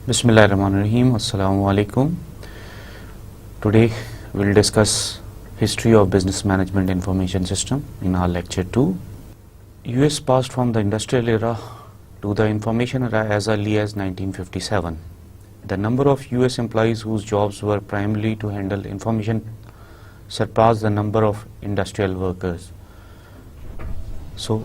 Bismillahirrahmanirrahim. Assalamu alaikum. Today we'll discuss history of business management information system in our lecture 2. US passed from the industrial era to the information era as early as 1957. The number of US employees whose jobs were primarily to handle information surpassed the number of industrial workers. So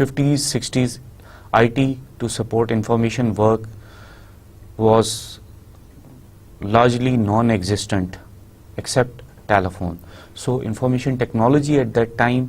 50s 60s IT to support information work was largely non-existent except telephone. So information technology at that time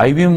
IBM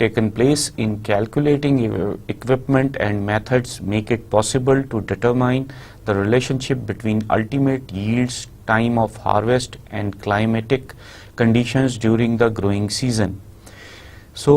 taken place in calculating equipment and methods make it possible to determine the relationship between ultimate yields, time of harvest and climatic conditions during the growing season. So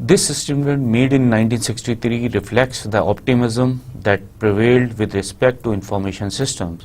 This system made in 1963 reflects the optimism that prevailed with respect to information systems.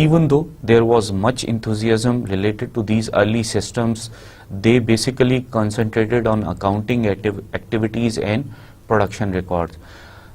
Even though there was much enthusiasm related to these early systems, they basically concentrated on accounting activities and production records.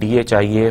DHIA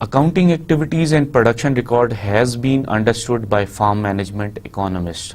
Accounting activities and production record has been understood by farm management economists.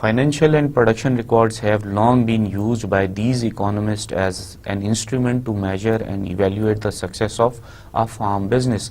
Financial and production records have long been used by these economists as an instrument to measure and evaluate the success of a farm business.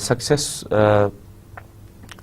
success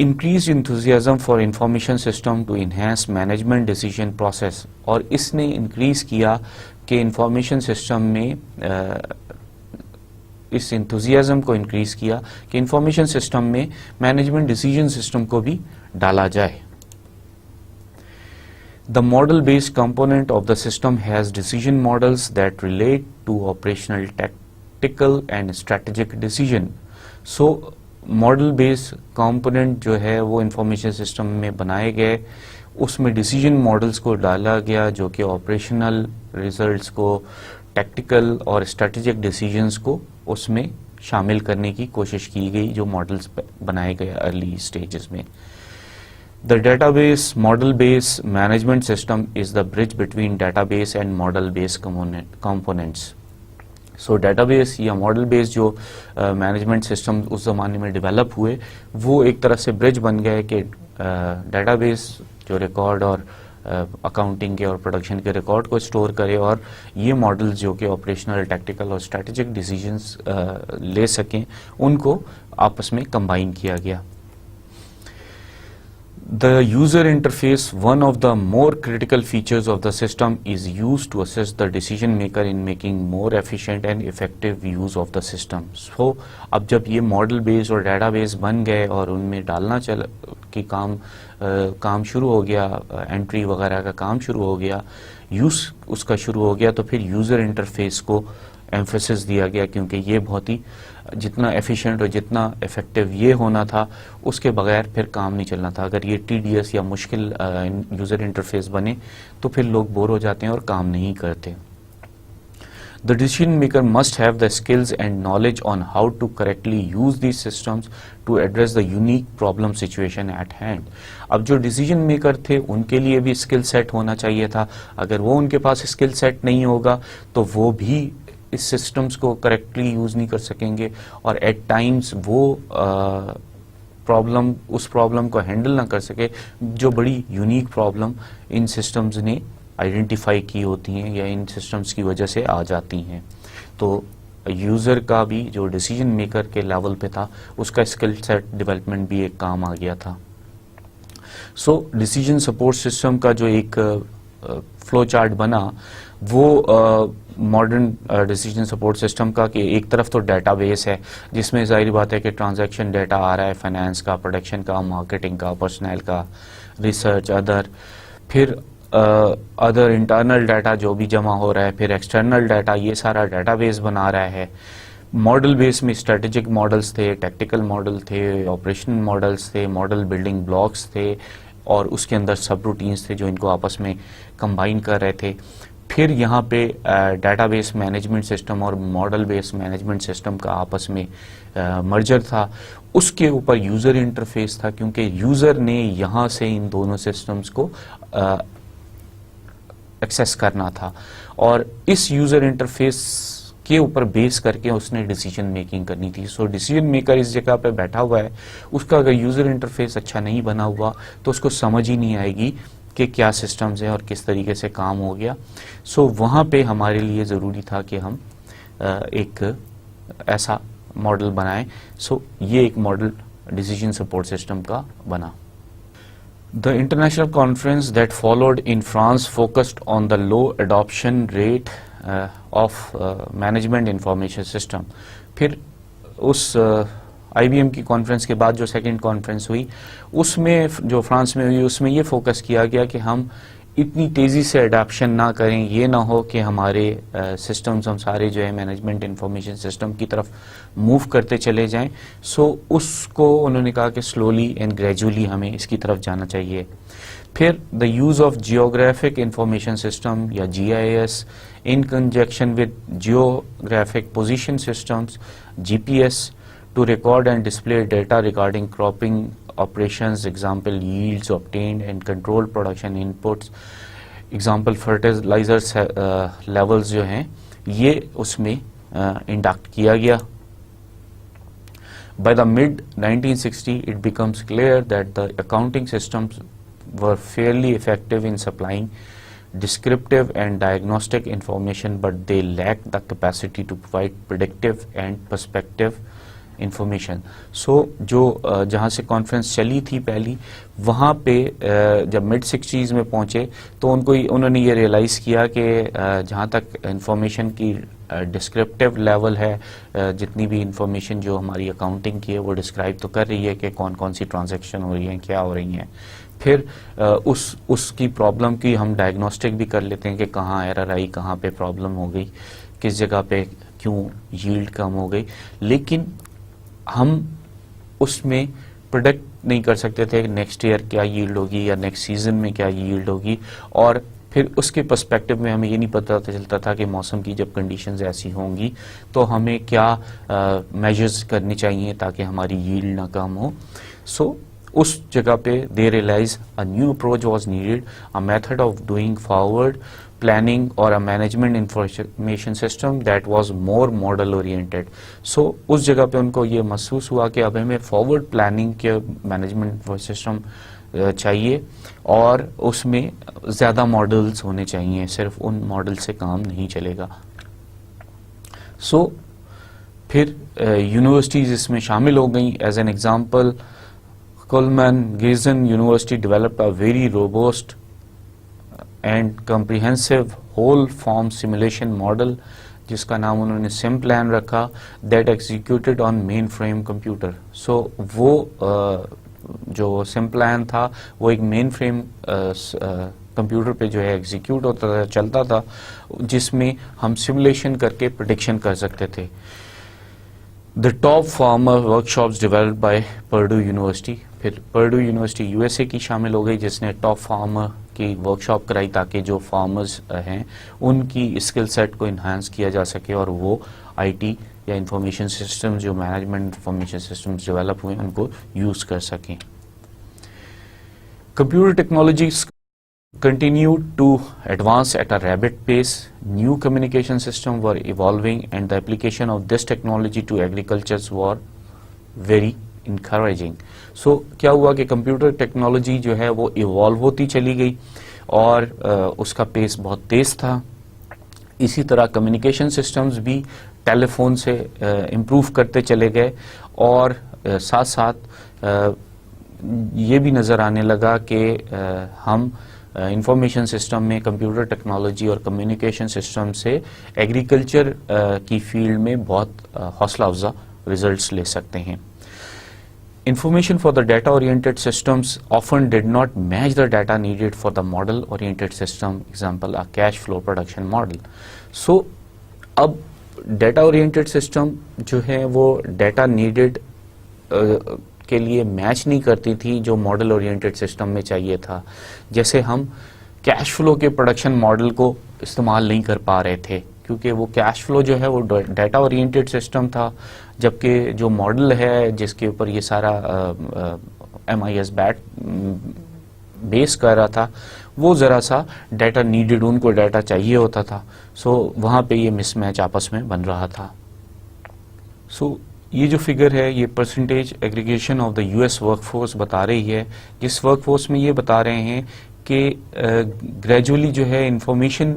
Increased enthusiasm for information system to enhance management decision process, اور اس نے increase کیا کہ information system میں اس enthusiasm کو increase کیا کہ information system میں management decision system کو بھی ڈالا جائے. The model based component of the system has decision models that relate to operational, tactical and strategic decision. So model base component جو ہے وہ انفارمیشن سسٹم میں بنائے گئے, اس میں ڈیسیجن ماڈلز کو ڈالا گیا جو کہ آپریشنل ریزلٹس کو, ٹیکٹیکل اور اسٹریٹجک ڈیسیجنز کو اس میں شامل کرنے کی کوشش کی گئی جو ماڈلز بنائے گئے ارلی سٹیجز میں. The database model-based management system is the bridge between database and model-based components. So database یا model based جو management system اس زمانے میں ڈیولپ ہوئے وہ ایک طرح سے برج بن گئے کہ database جو ریکارڈ اور اکاؤنٹنگ کے اور پروڈکشن کے ریکارڈ کو اسٹور کرے اور یہ ماڈلز جو کہ آپریشنل, ٹیکٹیکل اور اسٹریٹجک ڈیسیجنز لے سکیں ان کو آپس میں کمبائن کیا گیا. The user interface, one of the more critical features of the system, is used to assist the decision maker in making more efficient and effective use of the system. So اب جب یہ model base اور data base بن گئے اور ان میں ڈالنا کہ کام شروع ہو گیا, انٹری وغیرہ کا کام شروع ہو گیا, یوز اس کا شروع ہو گیا, تو پھر یوزر انٹرفیس کو ایمفیسس دیا گیا کیونکہ یہ بہت ہی جتنا ایفیشینٹ اور جتنا افیکٹو یہ ہونا تھا اس کے بغیر پھر کام نہیں چلنا تھا. اگر یہ ٹی ڈی ایس یا مشکل یوزر انٹرفیس بنے تو پھر لوگ بور ہو جاتے ہیں اور کام نہیں کرتے. The decision maker must have the skills and knowledge on how to correctly use these systems to address the unique problem situation at hand. اب جو ڈیسیجن میکر تھے ان کے لیے بھی اسکل سیٹ ہونا چاہیے تھا. اگر وہ ان کے پاس اسکل سیٹ نہیں ہوگا تو وہ بھی اس سسٹمز کو کریکٹلی یوز نہیں کر سکیں گے اور ایٹ ٹائمز وہ اس پرابلم کو ہینڈل نہ کر سکے جو بڑی یونیک پرابلم ان سسٹمز نے آئیڈینٹیفائی کی ہوتی ہیں یا ان سسٹمز کی وجہ سے آ جاتی ہیں. تو یوزر کا بھی جو ڈیسیجن میکر کے لیول پہ تھا اس کا اسکل سیٹ ڈیولپمنٹ بھی ایک کام آ گیا تھا. سو ڈیسیجن سپورٹ سسٹم کا جو ایک فلو چارٹ بنا وہ ماڈرن ڈیسیجن سپورٹ سسٹم کا کہ ایک طرف تو ڈیٹا بیس ہے جس میں ظاہری بات ہے کہ ٹرانزیکشن ڈیٹا آ رہا ہے, فائنانس کا, پروڈکشن کا, مارکیٹنگ کا, پرسنل کا, ریسرچ, پھر ادر انٹرنل ڈیٹا جو بھی جمع ہو رہا ہے, پھر ایکسٹرنل ڈیٹا, یہ سارا ڈیٹا بیس بنا رہا ہے. ماڈل بیس میں اسٹریٹجک ماڈلز تھے, ٹیکٹیکل ماڈل تھے, آپریشنل ماڈلز تھے, ماڈل بلڈنگ بلاکس تھے اور اس کے اندر سب روٹینز تھے جو ان کو آپس میں کمبائن کر رہے تھے. پھر یہاں پہ ڈیٹا بیس مینجمنٹ سسٹم اور ماڈل بیس مینجمنٹ سسٹم کا آپس میں مرجر تھا. اس کے اوپر یوزر انٹرفیس تھا کیونکہ یوزر نے یہاں سے ان دونوں سسٹمز کو ایکسیس کرنا تھا اور اس یوزر انٹرفیس کے اوپر بیس کر کے اس نے ڈیسیجن میکنگ کرنی تھی. سو ڈیسیجن میکر اس جگہ پہ بیٹھا ہوا ہے, اس کا اگر یوزر انٹرفیس اچھا نہیں بنا ہوا تو اس کو سمجھ ہی نہیں آئے گی کہ کیا سسٹمز ہیں اور کس طریقے سے کام ہو گیا. سو وہاں پہ ہمارے لیے ضروری تھا کہ ہم ایک ایسا ماڈل بنائیں. سو یہ ایک ماڈل ڈیسیجن سپورٹ سسٹم کا بنا. The international conference that followed in France focused on the low adoption rate of management information system. پھر اس آئی بی ایم کی کانفرنس کے بعد جو سیکنڈ کانفرنس ہوئی اس میں جو فرانس میں ہوئی اس میں یہ فوکس کیا گیا کہ ہم اتنی تیزی سے اڈاپشن نہ کریں, یہ نہ ہو کہ ہمارے سسٹمز ہم سارے جو ہے مینجمنٹ انفارمیشن سسٹم کی طرف موو کرتے چلے جائیں. سو اس کو انہوں نے کہا کہ سلولی اینڈ گریجولی ہمیں اس کی طرف جانا چاہیے. پھر the use of geographic information system یا G I S in conjunction with geographic position systems G P S to record and display data regarding cropping operations, example yields obtained and control production inputs. Example fertilisers levels جو ہیں یہ اس میں induct کیا گیا. By the mid-1960, it becomes clear that the accounting systems were fairly effective in supplying descriptive and diagnostic information, but they lacked the capacity to provide predictive and prospective information. So جو جہاں سے conference چلی تھی پہلی وہاں پہ جب mid 60s میں پہنچے تو انہوں نے یہ ریئلائز کیا کہ جہاں تک انفارمیشن کی ڈسکرپٹیو لیول ہے، جتنی بھی انفارمیشن جو ہماری اکاؤنٹنگ کی ہے وہ ڈسکرائب تو کر رہی ہے کہ کون کون سی ٹرانزیکشن ہو رہی ہیں، کیا ہو رہی ہیں. پھر اس کی پرابلم کی ہم ڈائگنوسٹک بھی کر لیتے ہیں کہ کہاں ایرر آئی، کہاں پہ پرابلم ہو گئی، کس جگہ پہ کیوں ییلڈ کم ہو گئی. لیکن ہم اس میں پروڈکٹ نہیں کر سکتے تھے کہ نیکسٹ ایئر کیا ییلڈ ہوگی یا نیکسٹ سیزن میں کیا ییلڈ ہوگی. اور پھر اس کے پرسپیکٹو میں ہمیں یہ نہیں پتہ چلتا تھا کہ موسم کی جب کنڈیشنز ایسی ہوں گی تو ہمیں کیا میجرز کرنی چاہیے تاکہ ہماری ییلڈ نہ کم ہو. سو اس جگہ پہ they realize a new approach was needed, a method of doing forward planning or a management information system that was more model oriented. So اس جگہ پہ ان کو یہ محسوس ہوا کہ اب ہمیں فارورڈ پلاننگ کے مینجمنٹ سسٹم چاہیے اور اس میں زیادہ ماڈلز ہونے چاہیے، صرف ان ماڈل سے کام نہیں چلے گا. سو پھر یونیورسٹیز اس میں شامل ہو گئیں. As an example Coleman Giessen university developed a very robust and comprehensive whole farm simulation model جس کا نام انہوں نے سم پلان رکھا، that executed on mainframe computer. So وہ جو سم پلان تھا وہ ایک مین فریم کمپیوٹر پہ جو ہے ایگزیکیوٹ ہوتا تھا، چلتا تھا، جس میں ہم سیمولیشن کر کے پریڈکشن کر سکتے تھے. The top farmer workshops developed by Purdue University. پھر Purdue university U S A کی شامل ہو گئی جس نے ٹاپ فارمر کی ورکشاپ کرائی تاکہ جو فارمرز ہیں ان کی اسکل سیٹ کو انہانس کیا جا سکے اور وہ آئی ٹی یا انفارمیشن سسٹم جو مینجمنٹ انفارمیشن سسٹمز ڈیولپ ہوئے ان کو یوز کر سکیں. Computer technologies continued to advance at a rapid pace. New communication systems were evolving and the application of this technology to agriculture were very encouraging. So کیا ہوا کہ computer technology جو ہے وہ ایوالو ہوتی چلی گئی اور اس کا پیس بہت تیز تھا. اسی طرح کمیونیکیشن سسٹمز بھی ٹیلی فون سے امپروو کرتے چلے گئے اور ساتھ ساتھ یہ بھی نظر آنے لگا کہ ہم انفارمیشن سسٹم میں کمپیوٹر ٹیکنالوجی اور کمیونیکیشن سسٹم سے ایگریکلچر کی فیلڈ میں بہت حوصلہ افزا ریزلٹس لے سکتے ہیں. Information for the data-oriented systems often did not match the data needed for the model-oriented system, example, a cash flow production model. So, اب data-oriented system جو ہے وہ data needed کے لیے میچ نہیں کرتی تھی جو ماڈل اورینٹیڈ سسٹم میں چاہیے تھا. جیسے ہم کیش فلو کے پروڈکشن ماڈل کو استعمال نہیں کر پا رہے تھے کیونکہ وہ کیش فلو جو ہے وہ ڈیٹا اورینٹیڈ سسٹم تھا، جبکہ جو ماڈل ہے جس کے اوپر یہ سارا MIS بیٹ بیس کر رہا تھا وہ ذرا سا ڈیٹا نیڈڈ، ان کو ڈیٹا چاہیے ہوتا تھا. سو وہاں پہ یہ مس میچ آپس میں بن رہا تھا. سو یہ جو فگر ہے یہ percentage aggregation of the US work force بتا رہی ہے، جس ورک فورس میں یہ بتا رہے ہیں کہ گریجولی جو ہے انفارمیشن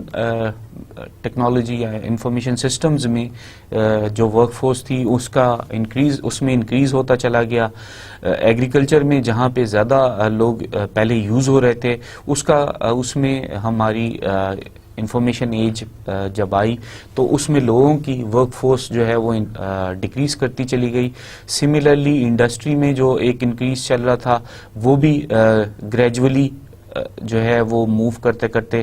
ٹیکنالوجی یا انفارمیشن سسٹمز میں جو ورک فورس تھی اس کا اس میں انکریز ہوتا چلا گیا. ایگریکلچر میں جہاں پہ زیادہ لوگ پہلے یوز ہو رہے تھے اس میں ہماری انفارمیشن ایج جب آئی تو اس میں لوگوں کی ورک فورس جو ہے وہ ڈکریز کرتی چلی گئی. سملرلی انڈسٹری میں جو ایک انکریز چل رہا تھا وہ بھی گریجولی جو ہے وہ موو کرتے کرتے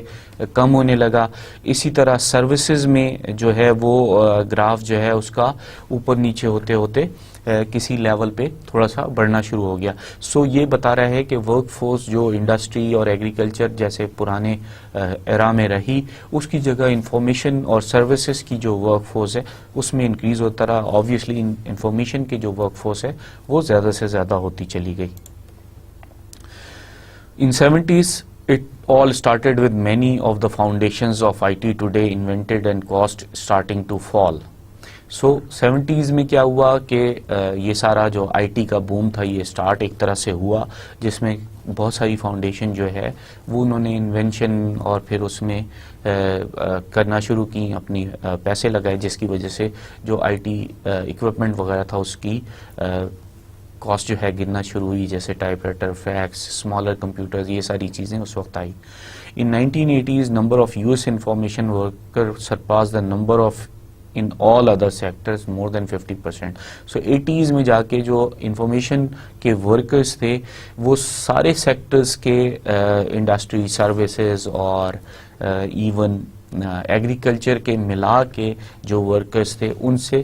کم ہونے لگا. اسی طرح سروسز میں جو ہے وہ گراف جو ہے اس کا اوپر نیچے ہوتے ہوتے کسی لیول پہ تھوڑا سا بڑھنا شروع ہو گیا. سو یہ بتا رہا ہے کہ ورک فورس جو انڈسٹری اور ایگریکلچر جیسے پرانے ایرا میں رہی اس کی جگہ انفارمیشن اور سروسز کی جو ورک فورس ہے اس میں انکریز ہوتا رہا. آبویسلی انفارمیشن کی جو ورک فورس ہے وہ زیادہ سے زیادہ ہوتی چلی گئی. In 70s, it all started with many of the foundations of IT today invented and cost starting to fall. So 70s میں کیا ہوا کہ یہ سارا جو IT کا بوم تھا یہ سٹارٹ ایک طرح سے ہوا جس میں بہت ساری فاؤنڈیشن جو ہے وہ انہوں نے انوینشن اور پھر اس میں کرنا شروع کی, اپنی پیسے لگائے, جس کی وجہ سے جو IT اکوپمنٹ وغیرہ تھا اس کی کاسٹ جو ہے گرنا شروع ہوئی, جیسے typewriter, fax, smaller computers, یہ ساری چیزیں اس وقت آئی. In 1980s number of US information worker surpass the number of in all other sectors more than 50%. So 80s میں جا کے جو انفارمیشن کے ورکرز تھے وہ سارے سیکٹرز کے انڈسٹری, سروسز اور ایون ایگریکلچر کے ملا کے جو ورکرز تھے ان سے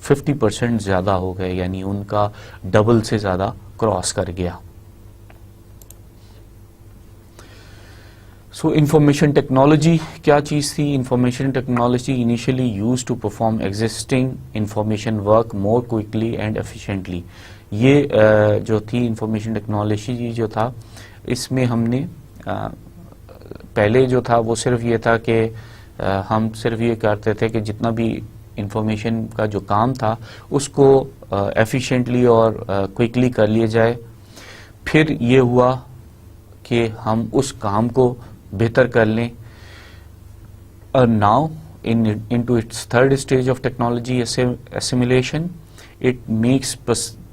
50% زیادہ ہو گئے, یعنی ان کا ڈبل سے زیادہ کراس کر گیا. So انفارمیشن ٹیکنالوجی کیا چیز تھی؟ Information technology initially use to perform existing information work more quickly and efficiently. یہ جو تھی انفارمیشن ٹیکنالوجی جو تھا اس میں ہم نے پہلے جو تھا وہ صرف یہ تھا کہ ہم صرف یہ کرتے تھے کہ جتنا بھی انفارمیشن کا جو کام تھا اس کو ایفیشینٹلی اور کوئکلی کر لیا جائے. پھر یہ ہوا کہ ہم اس کام کو بہتر کر لیں. اور now into its third stage of technology assimilation, it makes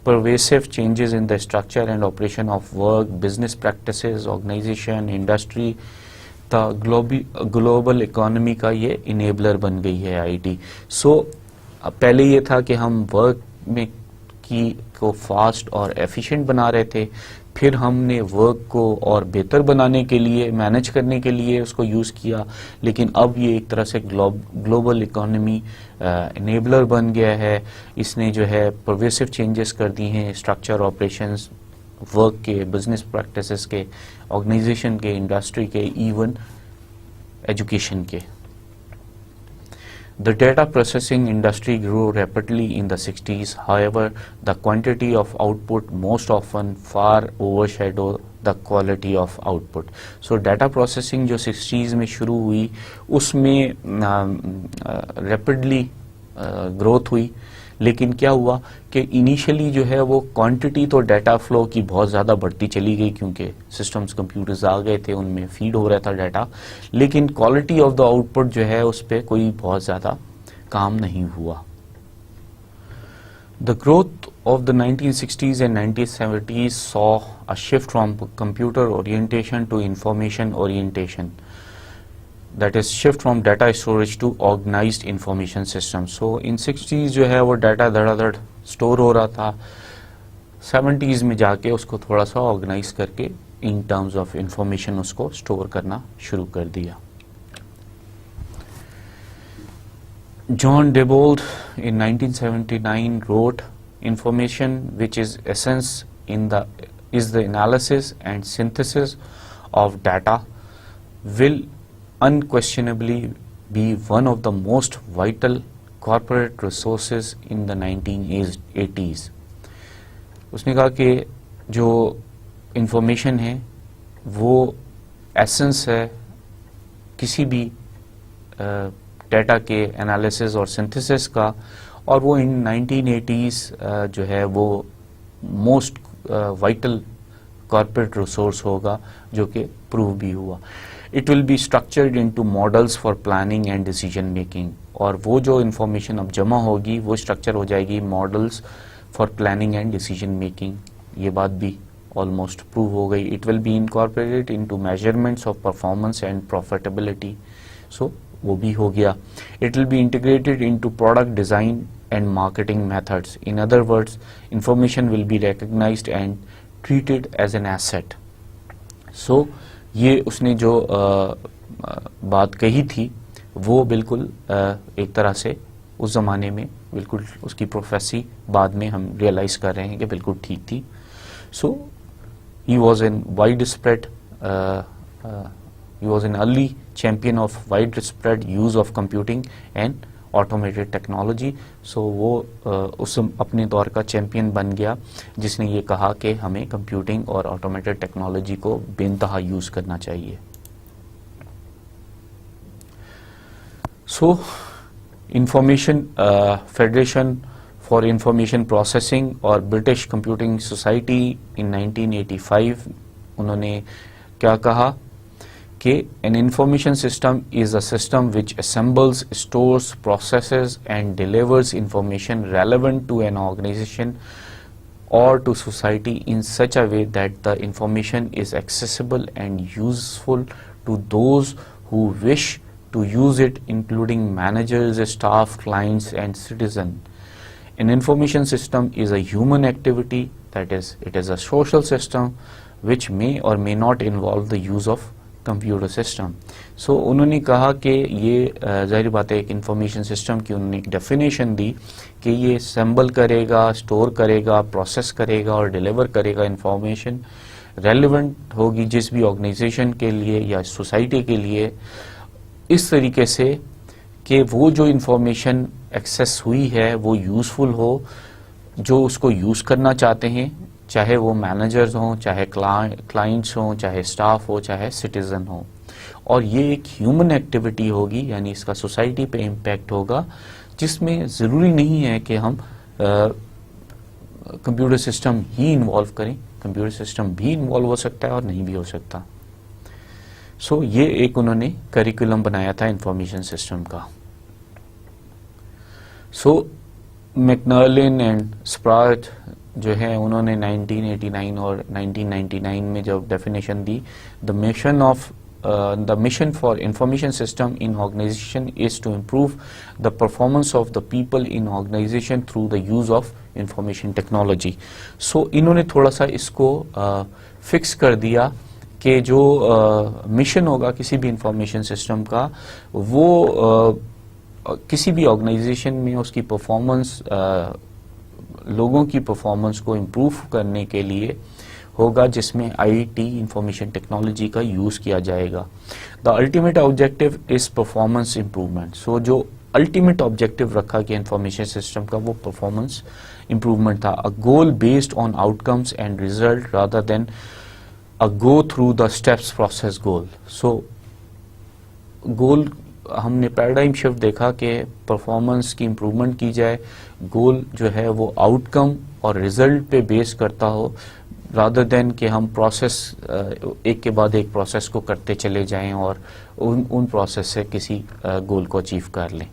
pervasive changes in the structure and operation of work, business practices, organization, industry. Global economy کا یہ انیبلر بن گئی ہے آئی ٹی. سو پہلے یہ تھا کہ ہم ورک میں کو فاسٹ اور ایفیشینٹ بنا رہے تھے, پھر ہم نے ورک کو اور بہتر بنانے کے لیے, مینج کرنے کے لیے اس کو یوز کیا, لیکن اب یہ ایک طرح سے گلوبل اکانومی انیبلر بن گیا ہے. اس نے جو ہے پرویسو چینجز کر دی ہیں اسٹرکچر, آپریشنز, ورک کے, بزنس پریکٹسز کے, آرگنائزیشن کے, انڈسٹری کے, ایون ایجوکیشن کے. The data processing industry grew rapidly in the 60s. However, the quantity of output most often far overshadowed the quality of output. So data processing جو 60s میں شروع ہوئی اس میں rapidly growth ہوئی, لیکن کیا ہوا کہ انیشلی جو ہے وہ کوانٹٹی تو ڈیٹا فلو کی بہت زیادہ بڑھتی چلی گئی کیونکہ سسٹمز کمپیوٹرز آ گئے تھے, ان میں فیڈ ہو رہا تھا ڈیٹا, لیکن quality of the out put جو ہے اس پہ کوئی بہت زیادہ کام نہیں ہوا. The growth of the 1960s and 1970s saw a shift from computer orientation to information orientation. That is shift from data storage to organized information system. So in 60s جو ہے وہ ڈیٹا دھڑا دھڑ اسٹور ہو رہا تھا, 70s میں جا کے اس کو تھوڑا سا آرگنائز کر کے ان ٹرمز آف انفارمیشن اس کو اسٹور کرنا شروع کر دیا. John Diebold in 1979 wrote, "Information which is essence is the analysis and synthesis of data will unquestionably be one of the most vital corporate resources in the 1980s." اس نے کہا کہ جو information ہے وہ ایسنس ہے کسی بھی ڈیٹا کے انالیسز اور سنتھسس کا, اور وہ ان 1980s جو ہے وہ موسٹ وائٹل کارپوریٹ ریسورس ہوگا, جو کہ پروو بھی ہوا. It will be structured into models for planning and decision making. اور وہ جو انفارمیشن اب جمع ہوگی وہ اسٹرکچر ہو جائے گی models for planning and decision making. یہ بات بھی آلموسٹ پروو ہو گئی. It will be incorporated into measurements of performance and profitability. So وہ بھی ہو گیا. It will be integrated into product design and marketing methods. In other words, information will be recognized and treated as an asset. So یہ اس نے جو بات کہی تھی وہ بالکل ایک طرح سے اس زمانے میں بالکل اس کی پروفیسی بعد میں ہم ریئلائز کر رہے ہیں کہ بالکل ٹھیک تھی. So he was an widespread he was an early champion of widespread use of computing and automated technology. So وہ اس اپنے دور کا چیمپئن بن گیا جس نے یہ کہا کہ ہمیں کمپیوٹنگ اور آٹومیٹڈ ٹیکنالوجی کو بے انتہا یوز کرنا چاہیے. So Information Federation for Information Processing اور برٹش کمپیوٹنگ سوسائٹی in 1985 انہوں نے کیا کہا کہ an information system is a system which assembles, stores, processes and delivers information relevant to an organization or to society in such a way that the information is accessible and useful to those who wish to use it, including managers, staff, clients and citizens. An information system is a human activity, that is, it is a social system which may or may not involve the use of computer system. So انہوں نے کہا کہ یہ ظاہر بات ہے ایک information system کی انہوں نے ایک ڈیفینیشن دی کہ یہ اسمبل کرے گا, اسٹور کرے گا, پروسیس کرے گا اور ڈیلیور کرے گا انفارمیشن ریلیونٹ ہوگی جس بھی آرگنائزیشن کے لیے یا سوسائٹی کے لیے, اس طریقے سے کہ وہ جو انفارمیشن ایکسیس ہوئی ہے وہ یوزفل ہو جو اس کو یوز کرنا چاہتے ہیں, چاہے وہ مینیجرز ہوں, چاہے کلائنٹس ہوں, چاہے اسٹاف ہو, چاہے سٹیزن ہوں. اور یہ ایک ہیومن ایکٹیویٹی ہوگی, یعنی اس کا سوسائٹی پہ امپیکٹ ہوگا, جس میں ضروری نہیں ہے کہ ہم کمپیوٹر سسٹم ہی انوالو کریں. کمپیوٹر سسٹم بھی انوالو ہو سکتا ہے اور نہیں بھی ہو سکتا. سو یہ ایک انہوں نے کریکولم بنایا تھا انفارمیشن سسٹم کا. سو میکنرلن اینڈ اسپرارٹ جو ہے انہوں نے 1989 اور 1999 میں جب definition the, the mission for information system in organization is to improve the performance of the people in organization through the use of information technology. So انہوں نے تھوڑا سا اس کو فکس کر دیا کہ جو مشن ہوگا کسی بھی انفارمیشن سسٹم کا وہ کسی بھی آرگنائزیشن میں اس کی پرفارمنس, لوگوں کی پرفارمنس کو امپروو کرنے کے لیے ہوگا جس میں آئی ٹی انفارمیشن ٹیکنالوجی کا یوز کیا جائے گا. The ultimate objective is performance improvement. So جو الٹیمیٹ آبجیکٹو رکھا گیا انفارمیشن سسٹم کا وہ پرفارمنس امپروومنٹ تھا. A goal based on outcomes and result rather than a go through the steps process goal. So goal ہم نے paradigm shift دیکھا کہ پرفارمنس کی امپروومنٹ کی جائے, گول جو ہے وہ آؤٹ کم اور ریزلٹ پہ بیس کرتا ہو رادر دین کہ ہم پروسیس ایک کے بعد ایک پروسیس کو کرتے چلے جائیں اور ان پروسیس سے کسی گول کو اچیو کر لیں.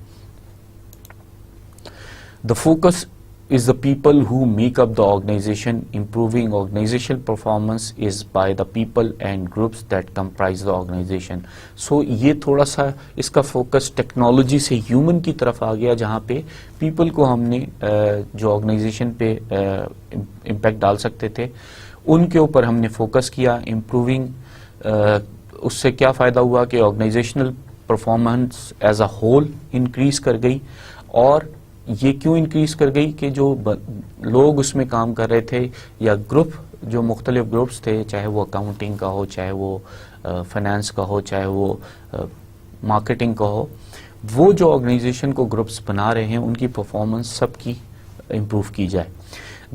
The focus is the people who make up the organization. Improving organizational performance is by the people and groups that comprise the organization. So یہ تھوڑا سا اس کا فوکس ٹیکنالوجی سے ہیومن کی طرف آ گیا, جہاں پہ پیپل کو ہم نے جو آرگنائزیشن پہ امپیکٹ ڈال سکتے تھے ان کے اوپر ہم نے فوکس کیا. امپروونگ, اس سے کیا فائدہ ہوا کہ organizational performance as a whole increase کر گئی. اور یہ کیوں انکریز کر گئی کہ جو لوگ اس میں کام کر رہے تھے یا گروپ, جو مختلف گروپس تھے, چاہے وہ اکاؤنٹنگ کا ہو, چاہے وہ فائنانس کا ہو, چاہے وہ مارکیٹنگ کا ہو, وہ جو آرگنائزیشن کو گروپس بنا رہے ہیں ان کی پرفارمنس سب کی امپروو کی جائے.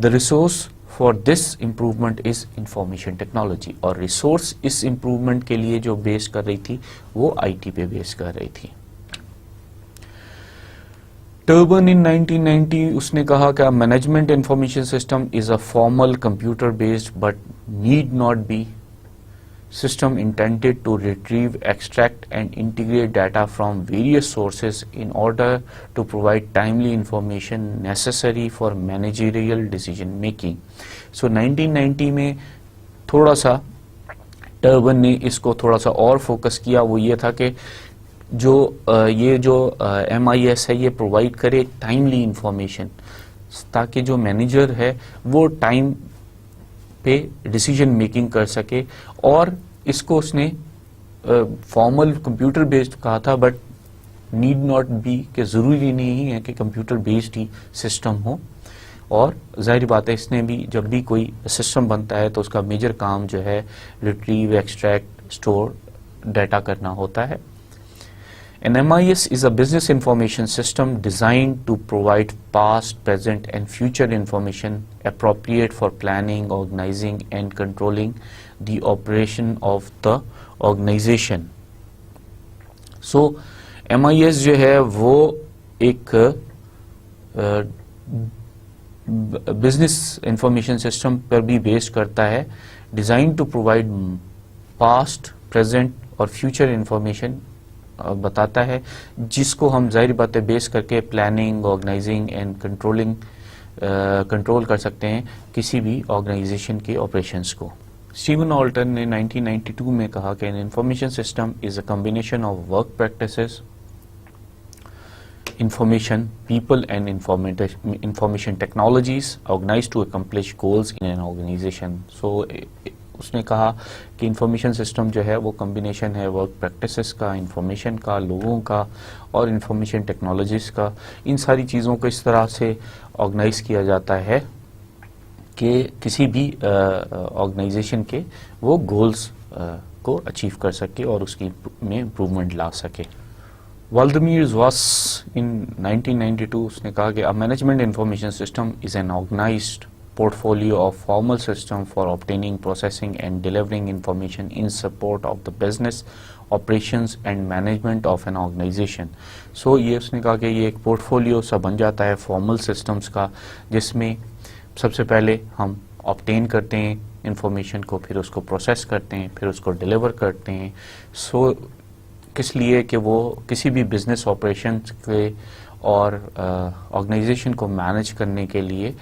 The resource for this improvement is information technology. اور ریسورس اس امپروومنٹ کے لیے جو بیس کر رہی تھی وہ آئی ٹی پہ بیس کر رہی تھی. ٹربن ان 1990 اس نے کہا کہ management information system is a formal computer based but need not be system intended to retrieve, extract and integrate data from various sources in order to provide timely information necessary for managerial decision making. So 1990 میں تھوڑا سا turban نے اس کو تھوڑا سا اور focus کیا. وہ یہ تھا کہ یہ جو ایم آئی ایس ہے یہ پرووائڈ کرے ٹائملی انفارمیشن, تاکہ جو مینیجر ہے وہ ٹائم پہ ڈیسیجن میکنگ کر سکے. اور اس کو اس نے فارمل کمپیوٹر بیسڈ کہا تھا, بٹ نیڈ ناٹ بی کہ ضروری نہیں ہے کہ کمپیوٹر بیسڈ ہی سسٹم ہو. اور ظاہر بات ہے اس نے بھی جب بھی کوئی سسٹم بنتا ہے تو اس کا میجر کام جو ہے ریٹریو, ایکسٹریکٹ, اسٹور ڈیٹا کرنا ہوتا ہے. An MIS is a business information system designed to provide past, present and future information appropriate for planning, organizing and controlling the operation of the organization. So MIS جو ہے وہ ایک business information system پر بھی base کرتا ہے, design to provide past, present اور future information بتاتا ہے, جس کو ہم ظاہر باتیں بیس کر کے پلاننگ, آرگنائزنگ اینڈ کنٹرول کر سکتے ہیں کسی بھی آرگنائزیشن کے آپریشنس کو. اسٹیون آلٹن نے 1992 میں کہا کہ an information system is a combination of work practices, information, people and information technologies organized to accomplish goals in an organization. So اس نے کہا کہ انفارمیشن سسٹم جو ہے وہ کمبینیشن ہے ورک پریکٹسز کا, انفارمیشن کا, لوگوں کا اور انفارمیشن ٹیکنالوجیز کا. ان ساری چیزوں کو اس طرح سے آرگنائز کیا جاتا ہے کہ کسی بھی آرگنائزیشن کے وہ گولز کو اچیو کر سکے اور اس کی میں امپروومنٹ لا سکے. والدمیر واس ان 1992 اس نے کہا کہ a management information system is an organized portfolio of formal system for obtaining, processing and delivering information in support of the business operations and management of an organization. So یہ اس نے کہا کہ یہ ایک پورٹ فولیو سا بن جاتا ہے formal systems کا, جس میں سب سے پہلے ہم آبٹین کرتے ہیں انفارمیشن کو, پھر اس کو پروسیس کرتے ہیں, پھر اس کو ڈیلیور کرتے ہیں. سو کس لیے کہ وہ کسی بھی بزنس آپریشنز کے اور آرگنائزیشن کو مینیج کرنے کے لیے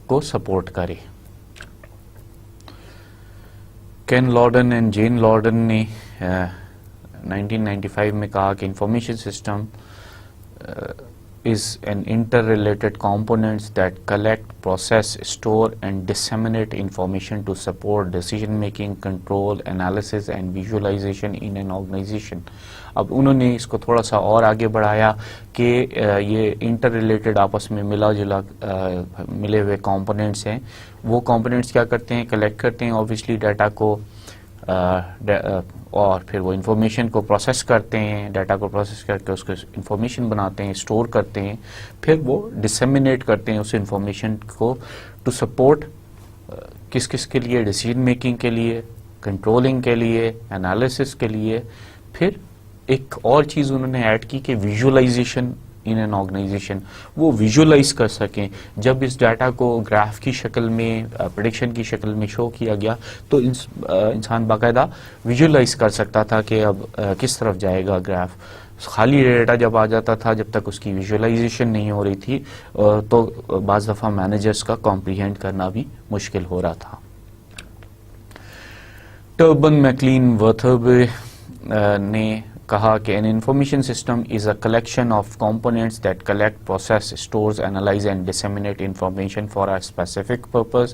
کو سپورٹ کرے. کین لارڈن اینڈ جین لارڈن نے 1995 میں کہا کہ information system is an interrelated components that collect, process, store and disseminate information to support decision making, control, analysis and visualization in an organization. اب انہوں نے اس کو تھوڑا سا اور آگے بڑھایا کہ یہ انٹر ریلیٹڈ آپس میں ملے ہوئے کمپوننٹس ہیں. وہ کمپوننٹس کیا کرتے ہیں, کلیکٹ کرتے ہیں اوبویسلی ڈیٹا کو, اور پھر وہ انفارمیشن کو پروسیس کرتے ہیں, ڈیٹا کو پروسیس کر کے اس کو انفارمیشن بناتے ہیں, اسٹور کرتے ہیں, پھر وہ ڈسیمینیٹ کرتے ہیں اس انفارمیشن کو ٹو سپورٹ کس کس کے لیے, ڈیسیژن میکنگ کے لیے, کنٹرولنگ کے لیے, انالیسس کے لیے. پھر ایک اور چیز انہوں نے ایڈ کی کہ ویژولائزیشن ان این آرگنائزیشن, وہ ویژولائز کر سکیں. جب اس ڈیٹا کو گراف کی شکل میں, پریڈکشن کی شکل میں شو کیا گیا تو انسان باقاعدہ ویژولائز کر سکتا تھا کہ اب کس طرف جائے گا گراف. خالی ڈیٹا جب آ جاتا تھا, جب تک اس کی ویژولائزیشن نہیں ہو رہی تھی تو بعض دفعہ مینیجرز کا کمپریہینڈ کرنا بھی مشکل ہو رہا تھا. ٹربن میکلین ورتھربے نے کہا کہ an information system is a collection of components that collect, process, stores, analyze and disseminate information for a specific purpose.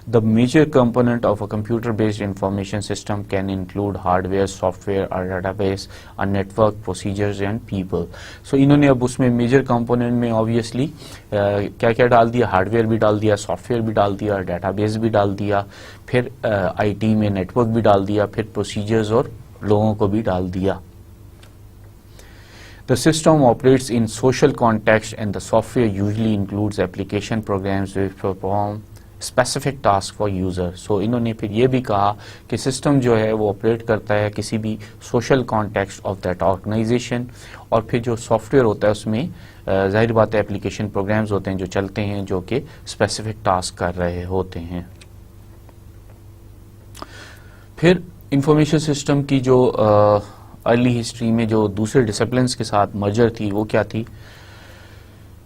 The major component of a computer-based information system can include hardware, software, a database, a network, procedures and people. So انہوں نے اب اس میں major component میں obviously کیا کیا ڈال دیا, hard where بھی ڈال دیا, سافٹ ویئر بھی ڈال دیا, ڈیٹا بیس بھی ڈال دیا, پھر آئی ٹی میں نیٹ ورک بھی ڈال دیا, پھر پروسیجرز اور لوگوں کو بھی ڈال دیا. The system operates in social context and the software usually includes application programs which perform specific tasks for user. So انہوں نے پھر یہ بھی کہا کہ سسٹم جو ہے وہ آپریٹ کرتا ہے کسی بھی social context of that organization, اور پھر جو سافٹ ویئر ہوتا ہے اس میں ظاہر بات ہے اپلیکیشن پروگرامز ہوتے ہیں جو چلتے ہیں جو کہ اسپیسیفک ٹاسک کر رہے ہوتے ہیں. پھر انفارمیشن سسٹم کی جو ارلی ہسٹری میں جو دوسرے ڈسپلنس کے ساتھ مرجر تھی وہ کیا تھی.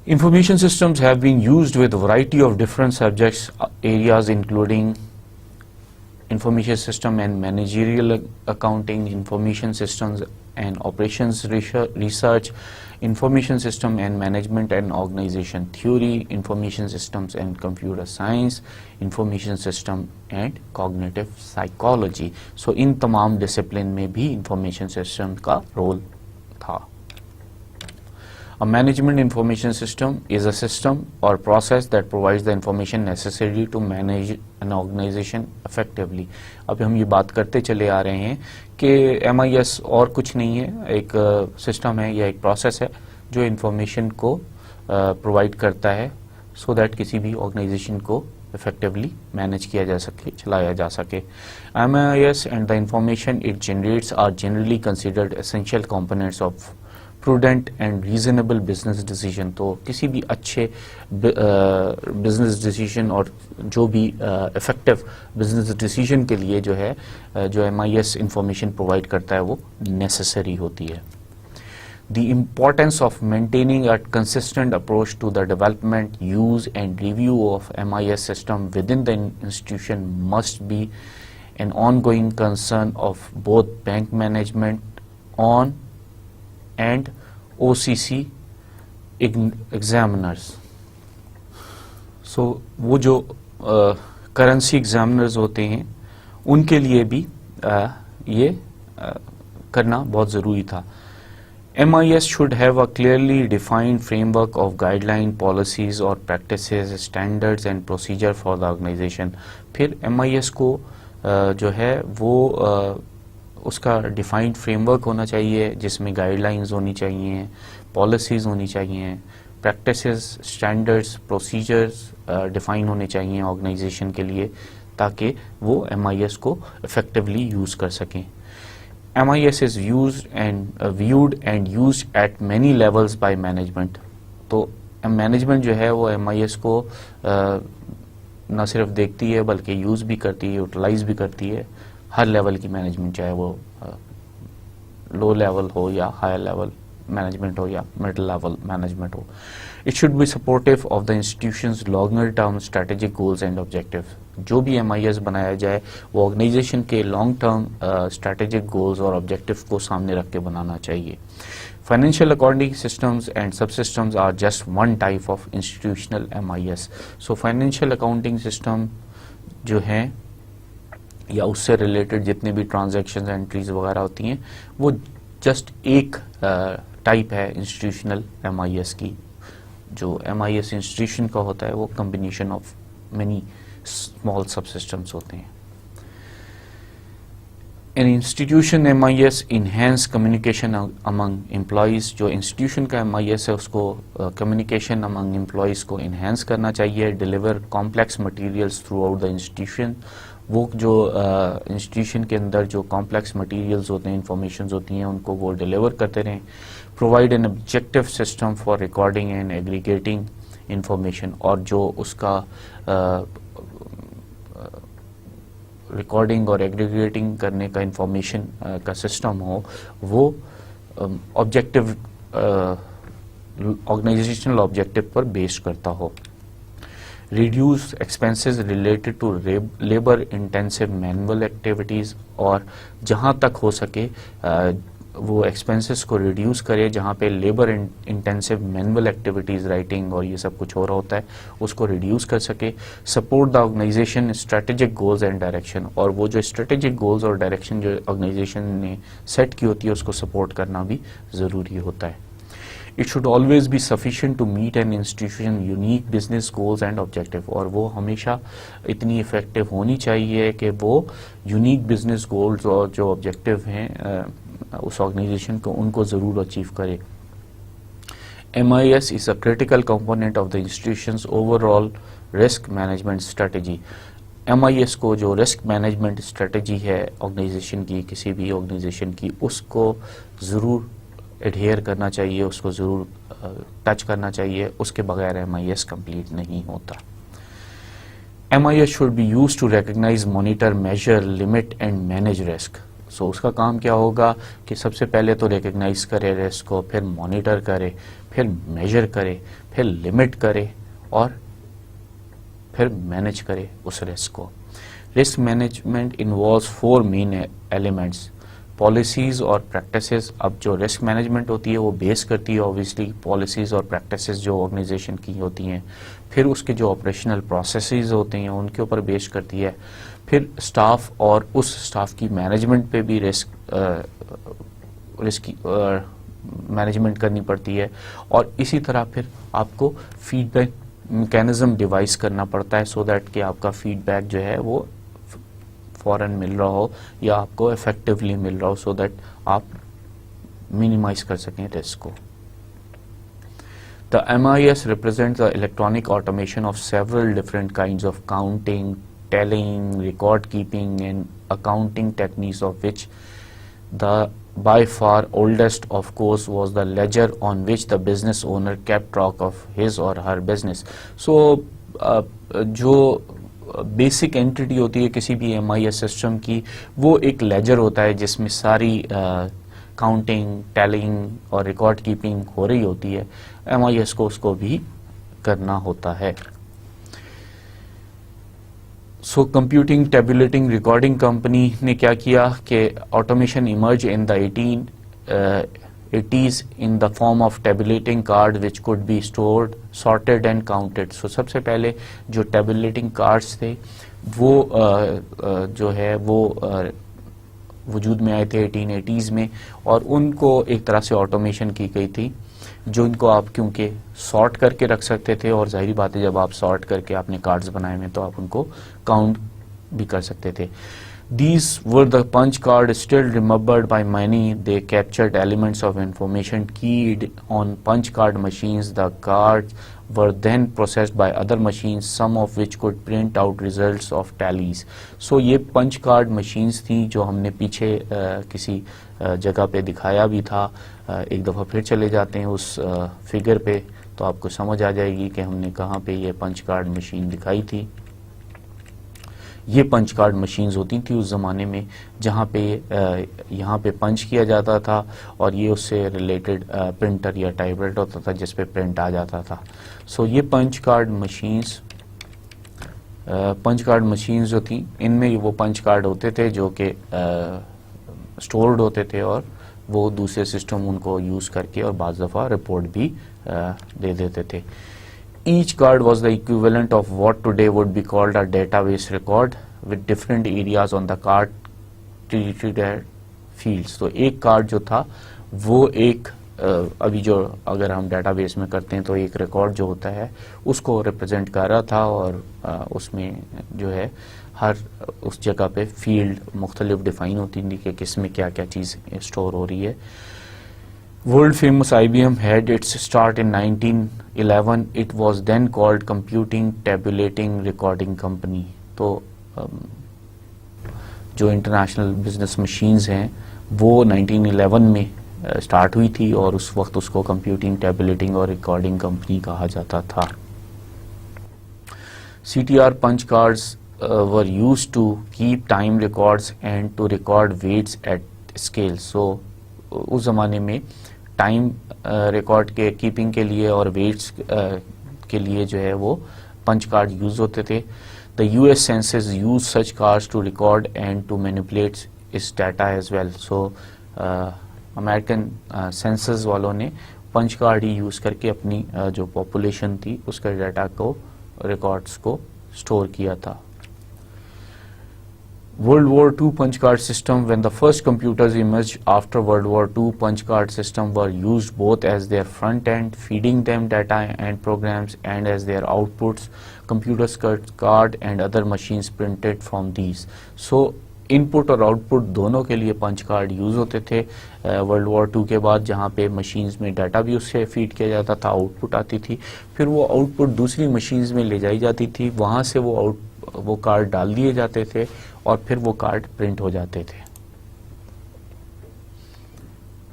Information systems have been used with variety of different subjects areas including information system and managerial accounting, information systems and operations research, information system and management and organization theory, information systems and computer science, information system and cognitive psychology. So ان تمام discipline میں بھی information system کا role تھا. A management information system is a system or process that provides the information necessary to manage an organization effectively. اب ہم یہ بات کرتے چلے آ رہے ہیں کہ MIS اور کچھ نہیں ہے, ایک سسٹم ہے یا ایک پروسیس ہے جو انفارمیشن کو پرووائڈ کرتا ہے سو دیٹ کسی بھی آرگنائزیشن کو effectively manage کیا جا سکے, چلایا جا سکے. MIS and the information it generates are generally considered essential components of prudent and reasonable business decision. تو کسی بھی اچھے بزنس ڈیسیجن اور جو بھی افیکٹو بزنس ڈیسیجن کے لیے جو ہے جو M I S information provide کرتا ہے وہ نیسسری ہوتی ہے. The importance of maintaining a consistent approach to the development, use and review of MIS system within the institution must be an ongoing concern of both bank management on and OCC examiners. So وہ جو currency examiners ہوتے ہیں ان کے لیے بھی یہ کرنا بہت ضروری تھا. MIS should have a clearly defined framework of guideline, policies or practices, standards and procedure for the organization. پھر MIS کو جو ہے وہ اس کا ڈیفائنڈ فریم ورک ہونا چاہیے جس میں گائیڈ لائنز ہونی چاہیے, پالیسیز ہونی چاہیے, پریکٹسز, اسٹینڈرڈس, پروسیجرز ڈیفائن ہونے چاہیے آرگنائزیشن کے لیے تاکہ وہ MIS کو افیکٹولی یوز کر سکیں. MIS is used and viewed and used at many levels by management. تو مینجمنٹ جو ہے وہ MIS کو نہ صرف دیکھتی ہے بلکہ یوز بھی کرتی ہے, یوٹیلائز بھی کرتی ہے. ہر لیول کی مینجمنٹ, چاہے وہ لو لیول ہو یا ہائی لیول مینجمنٹ ہو یا middle level management who. It should be supportive of the institution's longer term strategic goals and objectives. جو بھی MIS بنایا جائے وہ آرگنائزیشن کے لانگ ٹرم اسٹریٹجک گولز اور آبجیکٹو کو سامنے رکھ کے بنانا چاہیے. Financial accounting systems and subsystems are just one type of institutional MIS. So financial accounting system جو ہیں یا اس سے ریلیٹڈ جتنے بھی ٹرانزیکشنز انٹریز وغیرہ ہوتی ہیں وہ جسٹ ایک ٹائپ ہے انسٹیٹیوشنل MIS کی. جو MIS انسٹیٹیوشن کا ہوتا ہے وہ combination of many small sub systems ہوتے ہیں. ان انسٹیٹیوشن MIS انہینس کمیونیکیشن امنگ امپلائیز. جو انسٹیٹیوشن کا MIS ہے اس کو کمیونیکیشن امنگ امپلائیز کو انہینس کرنا چاہیے. Deliver complex materials through out the institution. وہ جو انسٹیٹیوشن کے اندر جو کمپلیکس مٹیریلز ہوتے ہیں, انفارمیشنز ہوتی ہیں, ان کو وہ ڈیلیور کرتے رہیں. Provide an objective system for recording and aggregating information. اور جو اس کا ریکارڈنگ اور ایگریگیٹنگ کرنے کا انفارمیشن کا سسٹم ہو وہ آبجیکٹو آرگنائزیشنل آبجیکٹو پر بیس کرتا ہو. Reduce expenses related to labour intensive manual activities. اور جہاں تک ہو سکے وہ ایکسپینسز کو ریڈیوس کرے جہاں پہ labour intensive manual activities, writing اور یہ سب کچھ ہو رہا ہوتا ہے, اس کو ریڈیوس کر سکے. Support the organization strategic goals and direction. اور وہ جو اسٹریٹجک گولز اور ڈائریکشن جو آرگنائزیشن نے سیٹ کی ہوتی ہے اس کو سپورٹ کرنا بھی ضروری ہوتا ہے. It should always be sufficient to meet an institution's unique business goals and objective. اور وہ ہمیشہ اتنی افیکٹو ہونی چاہیے کہ وہ یونیک بزنس گولز اور جو آبجیکٹو ہیں اس آرگنائزیشن کو ان کو ضرور اچیو کرے. MIS is a critical component of the institution's overall risk management strategy. MIS کو جو رسک مینجمنٹ اسٹریٹجی ہے آرگنائزیشن کی, کسی بھی آرگنائزیشن کی, اس کو ضرور ایڈہیئر کرنا چاہیے, اس کو ضرور ٹچ کرنا چاہیے. اس کے بغیر MIS کمپلیٹ نہیں ہوتا. MIS should be used to recognize, monitor, measure, limit and manage risk. سو اس کا کام کیا ہوگا کہ سب سے پہلے تو ریکگنائز کرے رسک کو, پھر مانیٹر کرے, پھر میجر کرے, پھر لمٹ کرے اور پھر مینیج کرے اس رسک کو. Risk management involves 4 main elements. Policies اور پریکٹسز. اب جو رسک مینجمنٹ ہوتی ہے وہ بیس کرتی ہے اوبیسلی پالیسیز اور پریکٹسز جو آرگنائزیشن کی ہوتی ہیں, پھر اس کے جو آپریشنل پروسیسز ہوتے ہیں ان کے اوپر بیس کرتی ہے, پھر اسٹاف اور اس اسٹاف کی مینجمنٹ پہ بھی رسک مینجمنٹ کرنی پڑتی ہے, اور اسی طرح پھر آپ کو فیڈ بیک میکینزم ڈیوائس کرنا پڑتا ہے سو دیٹ کہ آپ کا فیڈ بیک جو ہے وہ فوراً مل رہا ہو یا آپ کو افیکٹولی مل رہا ہو سو دیٹ آپ منیمائز کر سکیں رسک کو. The MIS represents the electronic automation of several different kinds of counting, tallying, record keeping and accounting techniques of which the by far oldest of course was the ledger on which the business owner kept track of his or her business. So جو basic entity ہوتی ہے کسی بھی M I S system کی وہ ایک ledger ہوتا ہے جس میں ساری کاؤنٹنگ ٹیلنگ اور ریکارڈ کیپنگ ہو رہی ہوتی ہے. ایم آئی ایس کو اس کو بھی کرنا ہوتا ہے. سو کمپیوٹنگ ٹیبولیٹنگ ریکارڈنگ کمپنی نے کیا کیا کہ automation emerge in the 1880s in the form of tabulating card which could be stored, sorted and counted. So سب سے پہلے جو tabulating cards تھے وہ جو ہے وہ وجود میں آئے تھے 1880s میں, اور ان کو ایک طرح سے آٹومیشن کی گئی تھی جو ان کو آپ کیونکہ سارٹ کر کے رکھ سکتے تھے, اور ظاہری بات ہے جب آپ سارٹ کر کے آپ نے کارڈز بنائے ہوئے تو آپ ان کو کاؤنٹ بھی کر سکتے تھے. These were the punch cards still remembered by many. They captured elements of information keyed on punch card machines. The cards were then processed by other machines, some of which could print out results of tallies. So یہ punch card machines تھیں جو ہم نے پیچھے کسی جگہ پہ دکھایا بھی تھا. ایک دفعہ پھر چلے جاتے ہیں اس فگر پہ تو آپ کو سمجھ آ جائے گی کہ ہم نے کہاں پہ یہ پنچ کارڈ مشین دکھائی تھی. یہ پنچ کارڈ مشینز ہوتی تھیں اس زمانے میں جہاں پہ یہاں پہ پنچ کیا جاتا تھا اور یہ اس سے ریلیٹڈ پرنٹر یا ٹائپ رائٹر ہوتا تھا جس پہ پرنٹ آ جاتا تھا. سو یہ پنچ کارڈ مشینز جو تھیں ان میں وہ پنچ کارڈ ہوتے تھے جو کہ سٹورڈ ہوتے تھے اور وہ دوسرے سسٹم ان کو یوز کر کے اور بعض دفعہ رپورٹ بھی دے دیتے تھے. Each card was the equivalent of what today would be called a database record with different areas on the card treated as fields. تو ایک کارڈ جو تھا وہ ایک ابھی جو اگر ہم ڈیٹا بیس میں کرتے ہیں تو ایک ریکارڈ جو ہوتا ہے اس کو ریپرزینٹ کر رہا تھا, اور اس میں جو ہے ہر اس جگہ پہ فیلڈ مختلف ڈیفائن ہوتی تھی کہ کس میں کیا کیا چیز اسٹور ہو رہی ہے. World famous IBM had its start in 1911. It was then called Computing Tabulating Recording Company. تو جو انٹرنیشنل بزنس مشینز ہیں وہ 1911 میں اسٹارٹ ہوئی تھی اور اس وقت اس کو کمپیوٹنگ ٹیبولیٹنگ اور ریکارڈنگ کمپنی کہا جاتا تھا. CTR punch cards were used to keep time records and to record weights at scale. So اس زمانے میں ٹائم ریکارڈ کے کیپنگ کے لیے اور ویٹس کے لیے جو ہے وہ پنچ کارڈ یوز ہوتے تھے. دا US census use such cards to record and to manipulate its data as well. So American census والوں نے پنچ کارڈ ہی یوز کر کے اپنی جو پاپولیشن تھی اس کا ڈیٹا کو ریکارڈز کو اسٹور کیا تھا. World War II punch card system. When the first computers emerged after World War II, punch card system were used both as their front end, feeding them data and programs, and as their outputs, computers card and other machines printed from these. So ان پٹ اور out put دونوں کے لیے پنچ card use ہوتے تھے world war 2 کے بعد, جہاں پہ مشینز میں ڈیٹا بھی اس سے فیڈ کیا جاتا تھا, آؤٹ پٹ آتی تھی, پھر وہ آؤٹ پٹ دوسری مشینز میں لے جائی جاتی تھی, وہاں سے وہ کارڈ ڈال دیے جاتے تھے اور پھر وہ کارڈ پرنٹ ہو جاتے تھے,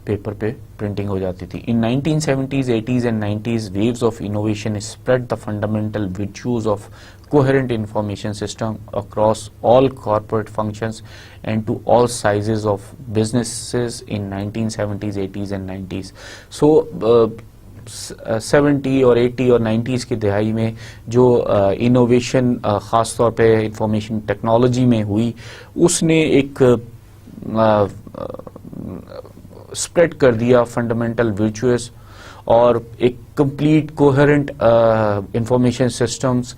پیپر پہ پرنٹنگ ہو جاتی تھی. In 1970s, 80s and 90s, waves of innovation spread the fundamental virtues of coherent information system across all corporate functions and to all sizes of businesses in 1970s, 80s and 90s. So 70 اور 80 اور 90s کی دہائی میں جو innovation خاص طور پہ information technology میں ہوئی, اس نے ایک اسپریڈ کر دیا فنڈامنٹل ورچوز اور ایک complete coherent information systems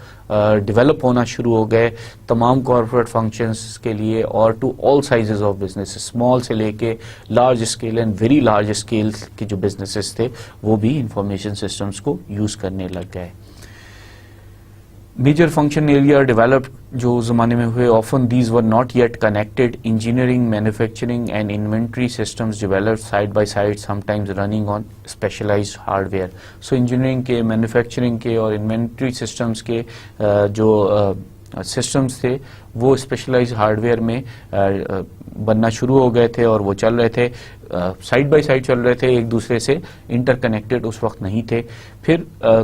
develop ہونا شروع ہو گئے تمام کارپوریٹ فنکشنز کے لیے اور to all sizes of business, small سے لے کے large scale and very large scale کے جو بزنسز تھے وہ بھی انفارمیشن سسٹمز کو یوز کرنے لگ گئے. میجر فنکشن ایریا ڈیولپڈ جو زمانے میں ہوئے, often these were not yet connected. Engineering, manufacturing and inventory systems developed side by side, sometimes running on specialized hardware. So engineering کے, manufacturing کے اور inventory systems کے جو سسٹمز تھے وہ اسپیشلائز ہارڈ ویئر میں بننا شروع ہو گئے تھے اور وہ چل رہے تھے. سائڈ بائی سائڈ چل رہے تھے, ایک دوسرے سے انٹر کنیکٹڈ اس وقت نہیں تھے. پھر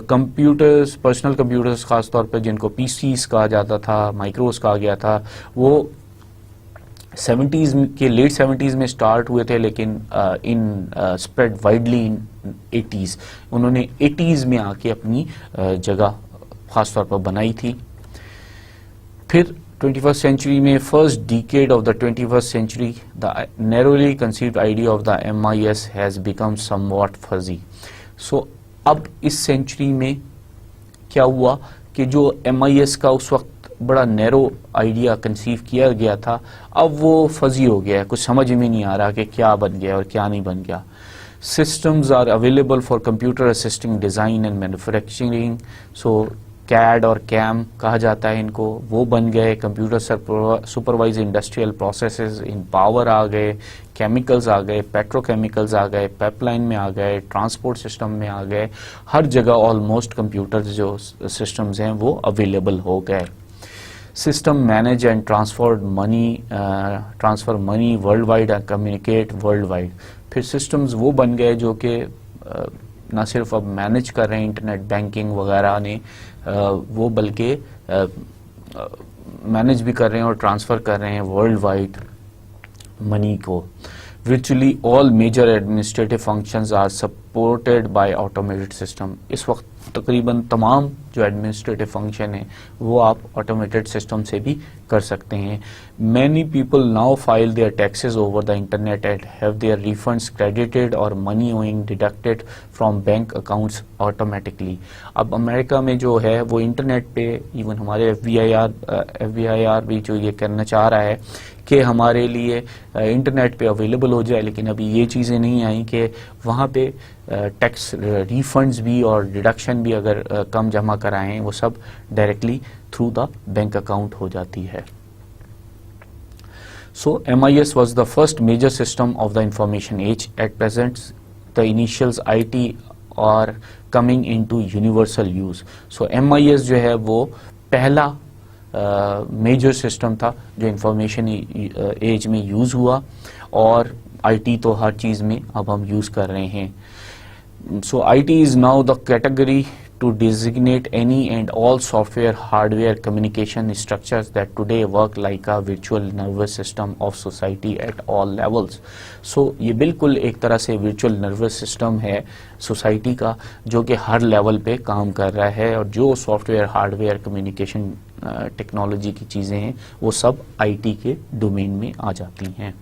کمپیوٹرز, پرسنل کمپیوٹرز خاص طور پہ جن کو پی سیز کہا جاتا تھا, مائکروز کہا گیا تھا, وہ 70s کے لیٹ 70s میں سٹارٹ ہوئے تھے, لیکن ان اسپریڈ وائڈلی ان 80s. انہوں نے 80s میں آ کے اپنی جگہ خاص طور پر بنائی تھی. پھر 21st century میں first decade of the 21st century the narrowly conceived idea of the MIS has become somewhat fuzzy. So اب اس سینچری میں کیا ہوا کہ جو MIS کا اس وقت بڑا نیرو آئیڈیا کنسیو کیا گیا تھا, اب وہ فزی ہو گیا ہے, کچھ سمجھ میں نہیں آ رہا کہ کیا بن گیا اور کیا نہیں بن گیا. Systems are available for computer assisting design and manufacturing. So CAD اور CAM کہا جاتا ہے ان کو, وہ بن گئے. Computer supervise industrial processes in power آ گئے, کیمیکلز آ گئے, پیٹرو کیمیکلز آ گئے, پائپ لائن میں آ گئے, ٹرانسپورٹ سسٹم میں آ گئے. ہر جگہ آلموسٹ کمپیوٹرز جو سسٹمز ہیں وہ اویلیبل ہو گئے. System manage and transfer money worldwide and communicate worldwide. پھر سسٹمز وہ بن گئے جو کہ نہ صرف اب مینیج کر رہے ہیں انٹرنیٹ بینکنگ وغیرہ نے, وہ بلکہ مینیج بھی کر رہے ہیں اور ٹرانسفر کر رہے ہیں ورلڈ وائڈ منی کو. Virtually all major administrative functions are supported by automated system. اس وقت تقریباً تمام جو ایڈمنسٹریٹو فنکشن ہیں وہ آپ آٹومیٹڈ سسٹم سے بھی کر سکتے ہیں. Many people now file their taxes over the internet and have their refunds credited or money owing deducted from bank accounts automatically. اب امریکہ میں جو ہے وہ انٹرنیٹ پہ, ایون ہمارے FBIR بھی جو یہ کرنا چاہ رہا ہے کہ ہمارے لیے انٹرنیٹ پہ اویلیبل ہو جائے, لیکن ابھی یہ چیزیں نہیں آئیں کہ وہاں پہ ٹیکس ریفنڈز بھی اور ڈیڈکشن بھی اگر کم جمع کرائیں وہ سب directly through the bank account ہو جاتی ہے. So MIS was the first major system of the information age. At present, the initials IT are coming into universal use. So MIS جو ہے وہ پہلا میجر سسٹم تھا جو انفارمیشن ایج میں یوز ہوا, اور آئی ٹی تو ہر چیز میں اب ہم یوز کر رہے ہیں. So I T is now the category to designate any and all software hardware communication structures that today work like a virtual nervous system of society at all levels. So یہ بالکل ایک طرح سے virtual nervous system ہے society کا جو کہ ہر level پہ کام کر رہا ہے, اور جو soft where hard where communication technology کی چیزیں ہیں وہ سب آئی ٹی کے ڈومین میں آ جاتی ہیں.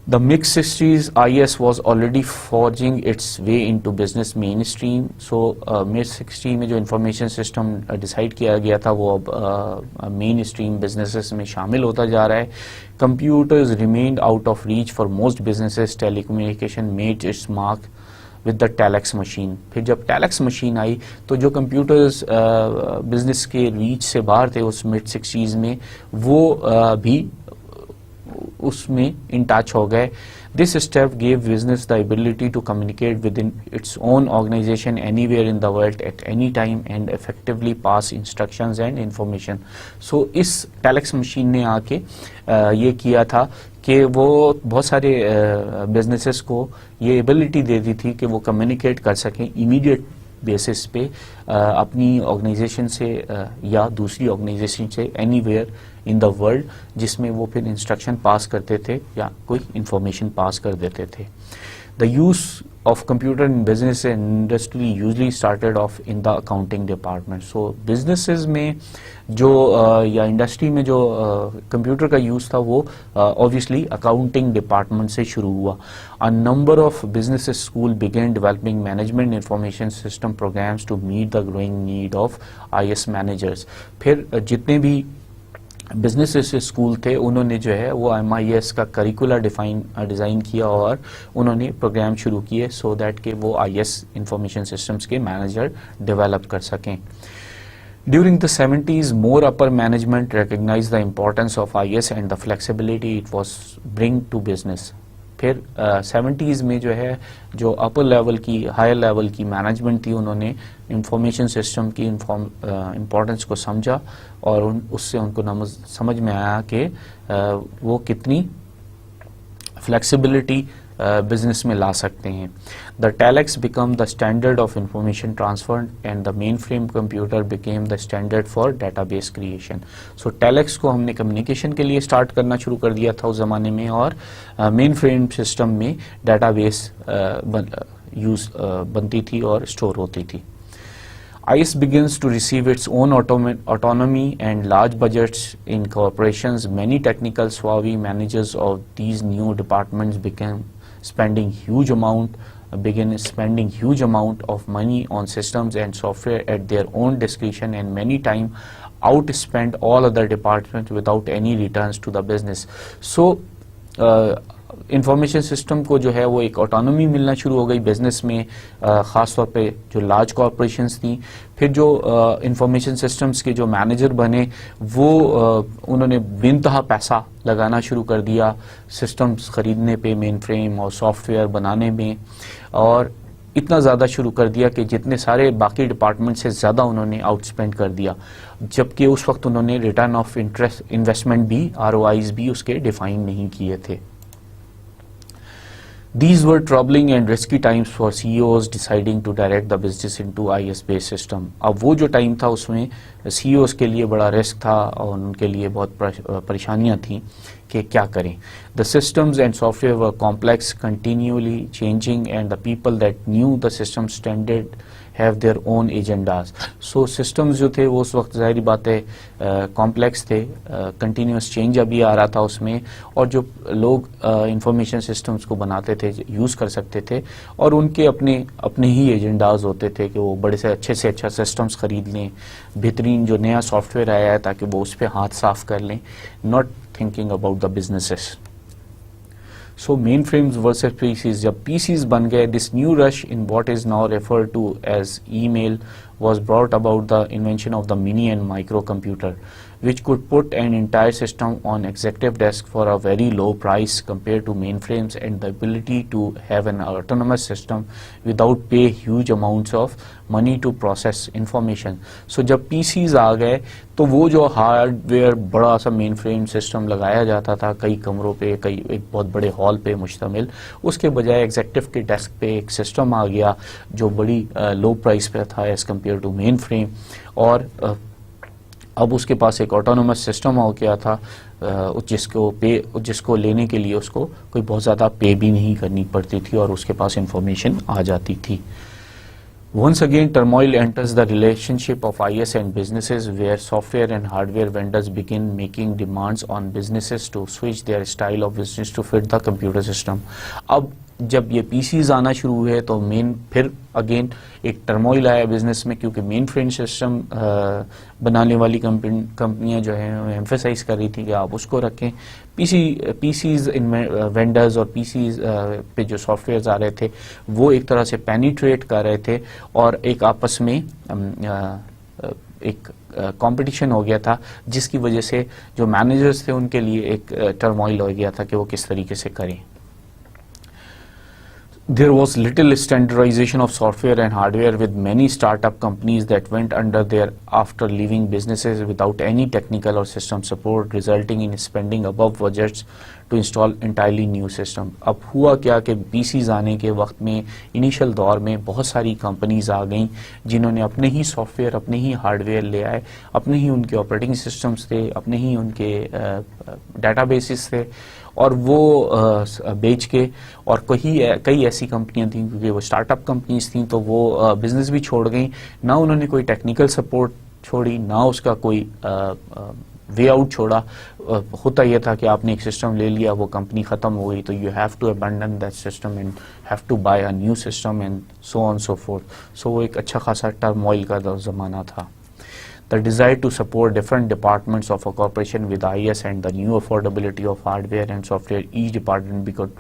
The mid-60s IS was already forging its way into business mainstream. So mid-60 میں جو انفارمیشن سسٹم ڈیسائیڈ کیا گیا تھا وہ اب مین اسٹریم بزنسز میں شامل ہوتا جا رہا ہے. Computers remained out of reach for most businesses. Telecommunication made its mark with the telex machine. پھر جب ٹیلیکس مشین آئی تو جو کمپیوٹرز بزنس کے ریچ سے باہر تھے اس mid-60s میں, وہ بھی اس میں ان ٹچ ہو گئے. This step gave business the ability to communicate within its own organization anywhere in the world at any time and effectively pass instructions and information. So اس ٹیلیکس مشین نے آ کے یہ کیا تھا کہ وہ بہت سارے بزنسز کو یہ ایبلٹی دے دی تھی کہ وہ کمیونیکیٹ کر سکیں امیڈیٹ بیسس پہ اپنی آرگنائزیشن سے یا دوسری آرگنائزیشن سے any where in the world, جس میں وہ پھر انسٹرکشن پاس کرتے تھے یا کوئی انفارمیشن پاس کر دیتے تھے. The use of computer in business and industry usually started off in the accounting department. So businesses میں جو یا انڈسٹری میں جو کمپیوٹر کا یوز تھا وہ obviously accounting department سے شروع ہوا. A number of businesses school began developing management information system programs to meet the growing need of IS managers. پھر جتنے بھی بزنس اسکول تھے انہوں نے جو ہے وہ MIS کا کریکولا ڈیزائن کیا اور انہوں نے پروگرام شروع کیے سو دیٹ کہ وہ IS انفارمیشن سسٹمز کے مینیجر ڈیولپ کر سکیں. During the 70s, more upper management recognized the importance of IS and the flexibility it was bring to business. پھر 70s میں جو ہے جو اپر لیول کی ہائر لیول کی مینجمنٹ تھی انہوں نے انفارمیشن سسٹم کی امپورٹنس کو سمجھا اور اس سے ان کو سمجھ میں آیا کہ وہ کتنی فلیکسیبلٹی بزنس میں لا سکتے ہیں. The telex became the standard of information transfer and the mainframe computer became the standard for database creation. So telex کو ہم نے کمیونیکیشن کے لیے اسٹارٹ کرنا شروع کر دیا تھا اس زمانے میں, اور مین فریم سسٹم میں ڈیٹا بیس بنتی تھی اور اسٹور ہوتی تھی. IS begins to receive its own autonomy and large budgets in corporations. Many technical savvy managers of these new departments begin spending huge amount of money on systems and software at their own discretion, and many times outspend all other departments without any returns to the business. So information system کو جو ہے وہ ایک autonomy ملنا شروع ہو گئی business میں, خاص طور پہ جو لارج کارپوریشنز تھیں. پھر جو انفارمیشن سسٹمز کے جو مینیجر بنے وہ انہوں نے بے انتہا پیسہ لگانا شروع کر دیا سسٹمز خریدنے پہ, مین فریم اور سافٹ ویئر بنانے میں, اور اتنا زیادہ شروع کر دیا کہ جتنے سارے باقی ڈپارٹمنٹ سے زیادہ انہوں نے آؤٹ اسپینڈ کر دیا, جبکہ اس وقت انہوں نے ریٹرن آف انویسٹمنٹ بھی, ROIs بھی اس کے ڈیفائن نہیں کیے تھے. These were troubling and risky times for CEOs deciding to direct the business into IS-based system. اب وہ جو ٹائم تھا اس میں CEOs کے لیے بڑا رسک تھا اور ان کے لیے بہت پریشانیاں تھیں کہ کیا کریں. The systems and software were complex, continually changing, and the people that knew the system standard have their own agendas. So systems جو تھے وہ اس وقت ظاہری بات ہے کمپلیکس تھے, کنٹینیوس چینج ابھی آ رہا تھا اس میں, اور جو لوگ انفارمیشن سسٹمز کو بناتے تھے, یوز کر سکتے تھے, اور ان کے اپنے ہی ایجنڈاز ہوتے تھے کہ وہ بڑے سے اچھا سسٹمز خرید لیں, بہترین جو نیا سافٹ ویئر آیا ہے تاکہ وہ اس پہ ہاتھ صاف کر لیں, not thinking about the businesses. So mainframes versus PCs. جب PCs بن گئے, this new rush in what is now referred to as email was brought about the invention of the mini and micro computer, which could put an entire system on executive desk for a very low price compared to mainframes, and the ability to have an autonomous system without pay huge amounts of money to process information. So جب PCs آ گئے تو وہ جو hard where بڑا سا مین frame system لگایا جاتا تھا کئی کمروں پہ, ایک بہت بڑے ہال پہ مشتمل, اس کے بجائے ایگزیکٹو کے ڈیسک پہ ایک سسٹم آ گیا جو بڑی لو پرائس پہ تھا as compared to mainframe, اور اب اس کے پاس ایک آٹونومس سسٹم ہو گیا تھا جس کو لینے کے لیے اس کو کوئی بہت زیادہ پے بھی نہیں کرنی پڑتی تھی اور اس کے پاس انفارمیشن آ جاتی تھی. Once again, turmoil enters the relationship of IS and businesses, where software and hardware vendors begin making demands on businesses to switch their style of business to fit the computer system. اب جب یہ PCs آنا شروع ہوئے تو پھر again ایک ٹرموئل آیا بزنس میں, کیونکہ مین فریم سسٹم بنانے والی کمپنیاں جو ہیں ایمفیسائز کر رہی تھی کہ آپ اس کو رکھیں. PCs وینڈرز اور PCs پہ جو سافٹ ویئرز آ رہے تھے وہ ایک طرح سے پینیٹریٹ کر رہے تھے, اور ایک آپس میں ایک کمپٹیشن ہو گیا تھا, جس کی وجہ سے جو مینیجرز تھے ان کے لیے ایک ٹرموئل ہو گیا تھا کہ وہ کس طریقے سے کریں. There was little standardization of software and hardware, with many startup companies that went under there after leaving businesses without any technical or system support, resulting in spending above budgets to install entirely new system. اب ہوا کیا کہ PCs آنے کے وقت میں initial دور میں بہت ساری کمپنیز آ گئیں جنہوں نے اپنے ہی سافٹ ویئر, اپنے ہی ہارڈ ویئر لے آئے, اپنے ہی ان کے آپریٹنگ سسٹمز تھے, اپنے ہی ان کے ڈیٹا بیسز تھے, اور وہ بیچ کے, اور کئی ایسی کمپنیاں تھیں کیونکہ وہ اسٹارٹ اپ کمپنیز تھیں تو وہ بزنس بھی چھوڑ گئیں, نہ انہوں نے کوئی ٹیکنیکل سپورٹ چھوڑی, نہ اس کا کوئی وے آؤٹ چھوڑا. ہوتا یہ تھا کہ آپ نے ایک سسٹم لے لیا, وہ کمپنی ختم ہو گئی تو you have to abandon that system and have to buy a new system and so on so forth. So وہ ایک اچھا خاصا ٹرموئل کا زمانہ تھا. The desire to support different departments of a corporation with IS and the new affordability of hardware and software, each department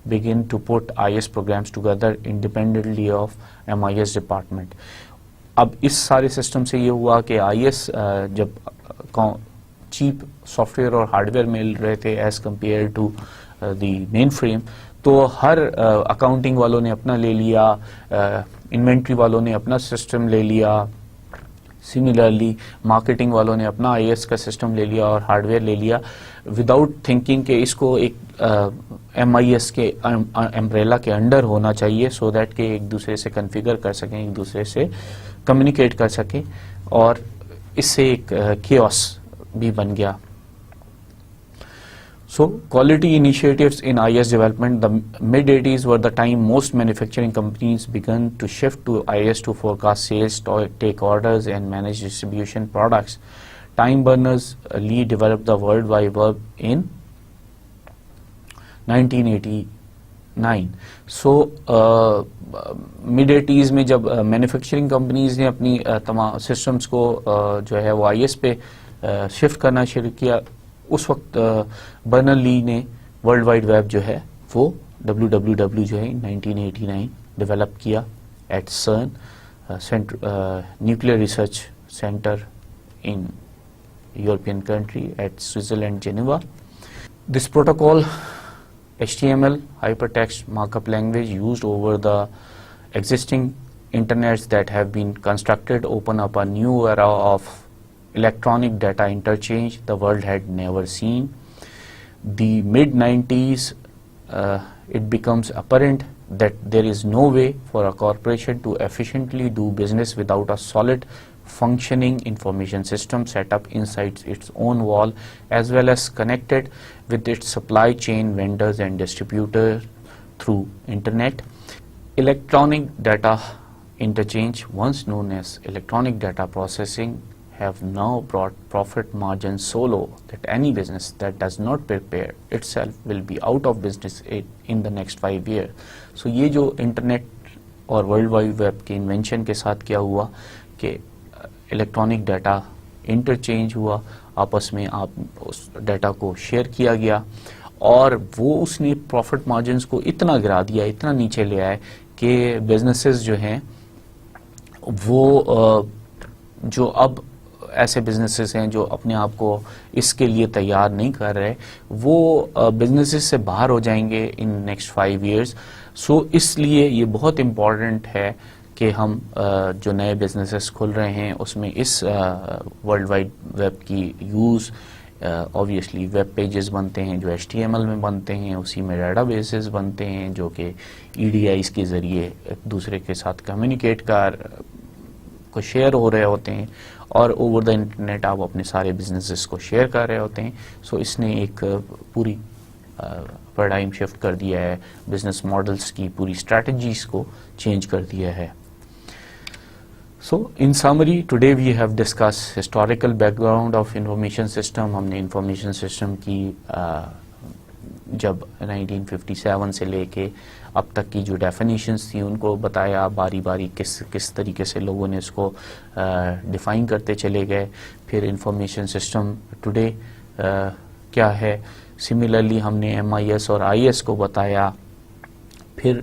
begin to put IS programs together independently of MIS department. اب اس سارے system سے یہ ہوا کہ IS جب cheap software اور hardware مل رہے تھے as compared to the mainframe, تو ہر اکاؤنٹنگ والوں نے اپنا لے لیا, انوینٹری والوں نے اپنا سسٹم لے لیا, سملرلی مارکیٹنگ والوں نے اپنا آئی ایس کا سسٹم لے لیا اور ہارڈ ویئر لے لیا وداؤٹ تھنکنگ کہ اس کو ایک ایم آئی ایس کے امبریلا کے انڈر ہونا چاہیے سو دیٹ کہ ایک دوسرے سے کنفیگر کر سکیں, ایک دوسرے سے کمیونیکیٹ کر سکیں, اور اس سے ایک کیوس بھی بن گیا. So, quality initiatives in IS development, the mid-80s were the time most manufacturing companies began to shift to IS to forecast sales, take orders and manage distribution products. Time Berners-Lee developed the World Wide Web in 1989. So, mid-80s میں جب manufacturing companies نے اپنی تمام systems کو جو ہے وہ I S پہ شفٹ کرنا شروع کیا, اس وقت برنر لی نے ورلڈ وائڈ ویب جو ہے وہ WWW جو ہے 1989 ڈیولپ کیا at CERN nuclear research centre in European country at Switzerland Geneva. This protocol HTML hypertext markup language used over the existing internets that have been constructed open up a new era of electronic data interchange the world had never seen. The mid-90s, it becomes apparent that there is no way for a corporation to efficiently do business without a solid functioning information system set up inside its own wall as well as connected with its supply chain vendors and distributors through internet. Electronic data interchange, once known as electronic data processing, have now brought profit margins so low that any business that does not prepare itself will be out of business in the next 5 years. So یہ جو internet اور world wide web کے invention کے ساتھ کیا ہوا کہ electronic data interchange ہوا, آپس میں آپ اس ڈیٹا کو شیئر کیا گیا, اور وہ اس نے پروفٹ مارجنز کو اتنا گرا دیا, اتنا نیچے لے آئے کہ بزنسز جو ہیں وہ جو اب ایسے بزنسز ہیں جو اپنے آپ کو اس کے لیے تیار نہیں کر رہے, وہ بزنسز سے باہر ہو جائیں گے ان نیکسٹ 5 ایئرس. سو اس لیے یہ بہت امپورٹنٹ ہے کہ ہم جو نئے بزنسز کھل رہے ہیں اس میں اس ورلڈ وائڈ ویب کی یوز, آبویسلی ویب پیجز بنتے ہیں جو HTML میں بنتے ہیں, اسی میں ڈیٹا بیسز بنتے ہیں جو کہ EDIs کے ذریعے ایک دوسرے کے ساتھ کمیونیکیٹ کو شیئر ہو رہے ہوتے ہیں, اور اوور دا انٹرنیٹ آپ اپنے سارے بزنسز کو شیئر کر رہے ہوتے ہیں. سو اس نے ایک پوری پیراڈائم شفٹ کر دیا ہے, بزنس ماڈلز کی پوری اسٹریٹجیز کو چینج کر دیا ہے. So in summary today we have discuss historical background of information system. ہم نے انفارمیشن سسٹم کی جب 1957 سے لے کے اب تک کی جو ڈیفینیشنز تھیں ان کو بتایا باری باری, کس طریقے سے لوگوں نے اس کو ڈیفائن کرتے چلے گئے. پھر انفارمیشن سسٹم ٹوڈے کیا ہے, سملرلی ہم نے MIS اور IS کو بتایا, پھر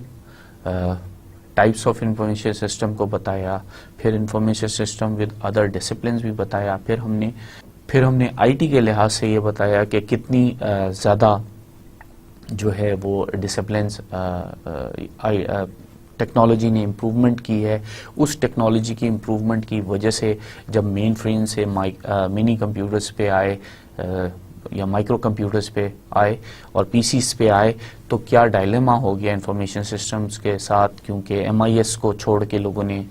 ٹائپس آف انفارمیشن سسٹم کو بتایا, پھر information system with other disciplines بھی بتایا, پھر ہم نے IT کے لحاظ سے یہ بتایا کہ کتنی زیادہ جو ہے وہ ڈسپلنز ٹیکنالوجی نے امپروومنٹ کی ہے. اس ٹیکنالوجی کی امپروومنٹ کی وجہ سے جب مین فریم سے منی کمپیوٹرز پہ آئے یا مائکرو کمپیوٹرز پہ آئے اور PCs پہ آئے, تو کیا ڈائلیما ہو گیا انفارمیشن سسٹمز کے ساتھ, کیونکہ MIS کو چھوڑ کے لوگوں نے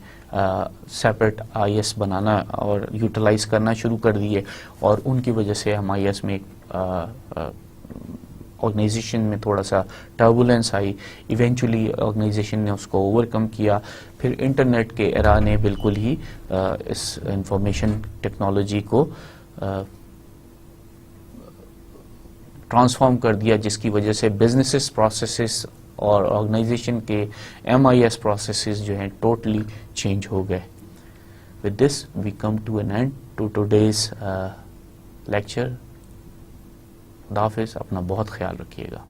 سیپریٹ IS بنانا اور یوٹیلائز کرنا شروع کر دیے, اور ان کی وجہ سے MIS میں آرگنائزیشن میں تھوڑا سا ٹربولنس آئی. ایونچولی آرگنائزیشن نے اس کو اوور کم کیا. پھر انٹرنیٹ کے ایرا نے بالکل ہی اس انفارمیشن ٹیکنالوجی کو ٹرانسفارم کر دیا, جس کی وجہ سے بزنسز پروسیسز اور آرگنائزیشن کے MIS پروسیسز جو ہیں ٹوٹلی چینج ہو گئے. With this we come to an end to today's lecture. خدا حافظ, اپنا بہت خیال رکھیے گا.